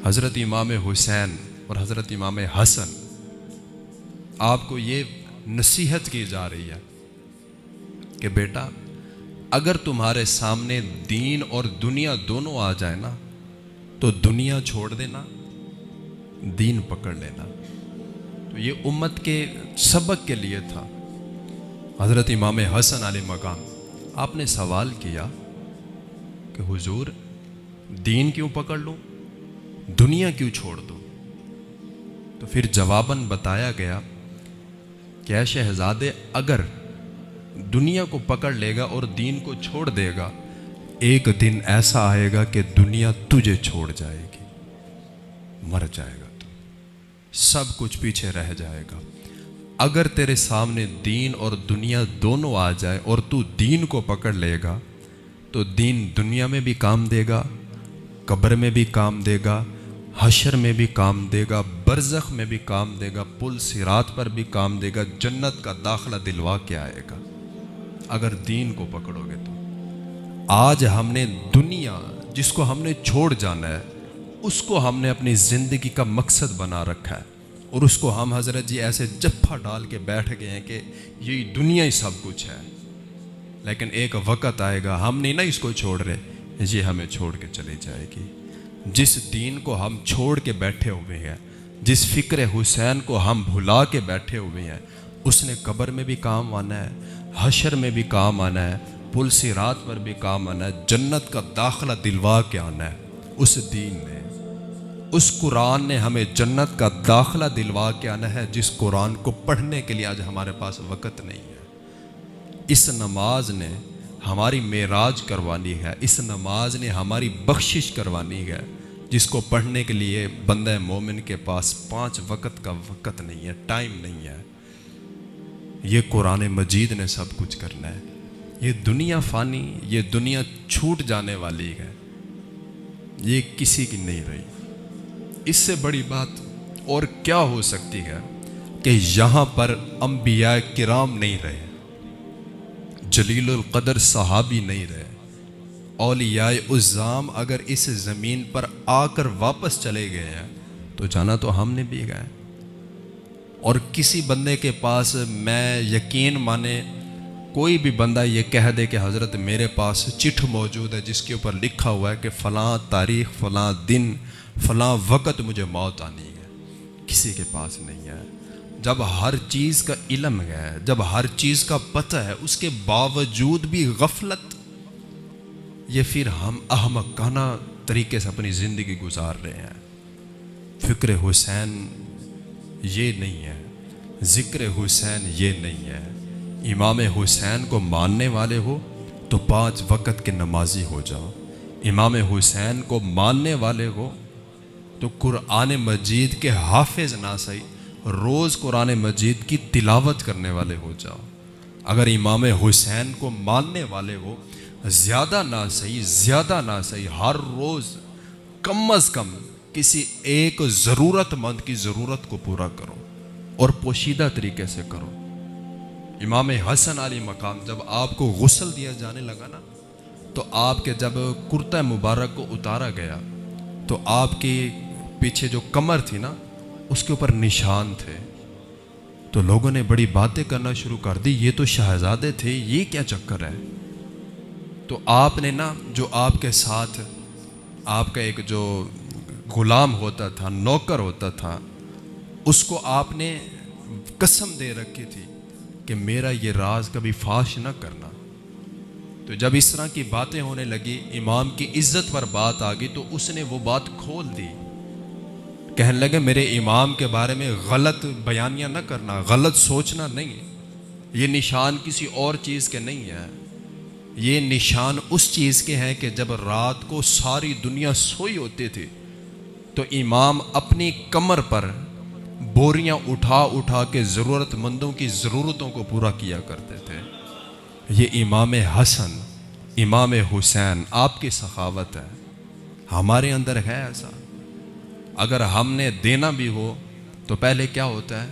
حضرت امام حسین اور حضرت امام حسن آپ کو یہ نصیحت کی جا رہی ہے کہ بیٹا اگر تمہارے سامنے دین اور دنیا دونوں آ جائے نا تو دنیا چھوڑ دینا، دین پکڑ لینا۔ تو یہ امت کے سبق کے لیے تھا۔ حضرت امام حسن علیہ مقام آپ نے سوال کیا کہ حضور دین کیوں پکڑ لوں، دنیا کیوں چھوڑ دوں؟ تو پھر جواباً بتایا گیا کہ اے شہزادے اگر دنیا کو پکڑ لے گا اور دین کو چھوڑ دے گا، ایک دن ایسا آئے گا کہ دنیا تجھے چھوڑ جائے گی، مر جائے گا، تو سب کچھ پیچھے رہ جائے گا۔ اگر تیرے سامنے دین اور دنیا دونوں آ جائے اور تو دین کو پکڑ لے گا تو دین دنیا میں بھی کام دے گا، قبر میں بھی کام دے گا، حشر میں بھی کام دے گا، برزخ میں بھی کام دے گا، پل صراط پر بھی کام دے گا، جنت کا داخلہ دلوا کے آئے گا اگر دین کو پکڑو گے تو۔ آج ہم نے دنیا جس کو ہم نے چھوڑ جانا ہے اس کو ہم نے اپنی زندگی کا مقصد بنا رکھا ہے، اور اس کو ہم حضرت جی ایسے جپھا ڈال کے بیٹھ گئے ہیں کہ یہ دنیا ہی سب کچھ ہے۔ لیکن ایک وقت آئے گا ہم نہیں نا اس کو چھوڑ رہے، یہ ہمیں چھوڑ کے چلی جائے گی۔ جس دین کو ہم چھوڑ کے بیٹھے ہوئے ہیں، جس فکر حسین کو ہم بھلا کے بیٹھے ہوئے ہیں، اس نے قبر میں بھی کام آنا ہے، حشر میں بھی کام آنا ہے، پل صراط پر بھی کام آنا ہے، جنت کا داخلہ دلوا کے آنا ہے۔ اس دین نے، اس قرآن نے ہمیں جنت کا داخلہ دلوا کے آنا ہے، جس قرآن کو پڑھنے کے لیے آج ہمارے پاس وقت نہیں ہے۔ اس نماز نے ہماری معراج کروانی ہے، اس نماز نے ہماری بخشش کروانی ہے، جس کو پڑھنے کے لیے بندہ مومن کے پاس 5 وقت کا وقت نہیں ہے، ٹائم نہیں ہے۔ یہ قرآن مجید نے سب کچھ کرنا ہے۔ یہ دنیا فانی، یہ دنیا چھوٹ جانے والی ہے، یہ کسی کی نہیں رہی۔ اس سے بڑی بات اور کیا ہو سکتی ہے کہ یہاں پر انبیاء کرام نہیں رہے، جلیل القدر صحابی نہیں رہے، اولیاء عظام اگر اس زمین پر آ کر واپس چلے گئے ہیں تو جانا تو ہم نے بھی گئے۔ اور کسی بندے کے پاس میں یقین مانے کوئی بھی بندہ یہ کہہ دے کہ حضرت میرے پاس چٹھ موجود ہے جس کے اوپر لکھا ہوا ہے کہ فلاں تاریخ، فلاں دن، فلاں وقت مجھے موت آنی ہے، کسی کے پاس نہیں ہے۔ جب ہر چیز کا علم ہے، جب ہر چیز کا پتہ ہے، اس کے باوجود بھی غفلت، یہ پھر ہم احمقانہ طریقے سے اپنی زندگی گزار رہے ہیں۔ فکر حسین یہ نہیں ہے، ذکر حسین یہ نہیں ہے۔ امام حسین کو ماننے والے ہو تو 5 وقت کے نمازی ہو جاؤ، امام حسین کو ماننے والے ہو تو قرآن مجید کے حافظ نہ صحیح روز قرآن مجید کی تلاوت کرنے والے ہو جاؤ۔ اگر امام حسین کو ماننے والے ہو، زیادہ نہ صحیح ہر روز کم از کم کسی ایک ضرورت مند کی ضرورت کو پورا کرو اور پوشیدہ طریقے سے کرو۔ امام حسن علی مقام جب آپ کو غسل دیا جانے لگا نا تو آپ کے جب کرتہ مبارک کو اتارا گیا تو آپ کے پیچھے جو کمر تھی نا اس کے اوپر نشان تھے، تو لوگوں نے بڑی باتیں کرنا شروع کر دی، یہ تو شہزادے تھے، یہ کیا چکر ہے؟ تو آپ نے نا جو آپ کے ساتھ آپ کا ایک جو غلام ہوتا تھا، نوکر ہوتا تھا، اس کو آپ نے قسم دے رکھی تھی کہ میرا یہ راز کبھی فاش نہ کرنا۔ تو جب اس طرح کی باتیں ہونے لگی، امام کی عزت پر بات آ گئی تو اس نے وہ بات کھول دی، کہنے لگے میرے امام کے بارے میں غلط بیانیاں نہ کرنا، غلط سوچنا نہیں، یہ نشان کسی اور چیز کے نہیں ہے، یہ نشان اس چیز کے ہیں کہ جب رات کو ساری دنیا سوئی ہوتی تھی تو امام اپنی کمر پر بوریاں اٹھا اٹھا کے ضرورت مندوں کی ضرورتوں کو پورا کیا کرتے تھے۔ یہ امام حسن، امام حسین آپ کی سخاوت ہے، ہمارے اندر ہے ایسا؟ اگر ہم نے دینا بھی ہو تو پہلے کیا ہوتا ہے؟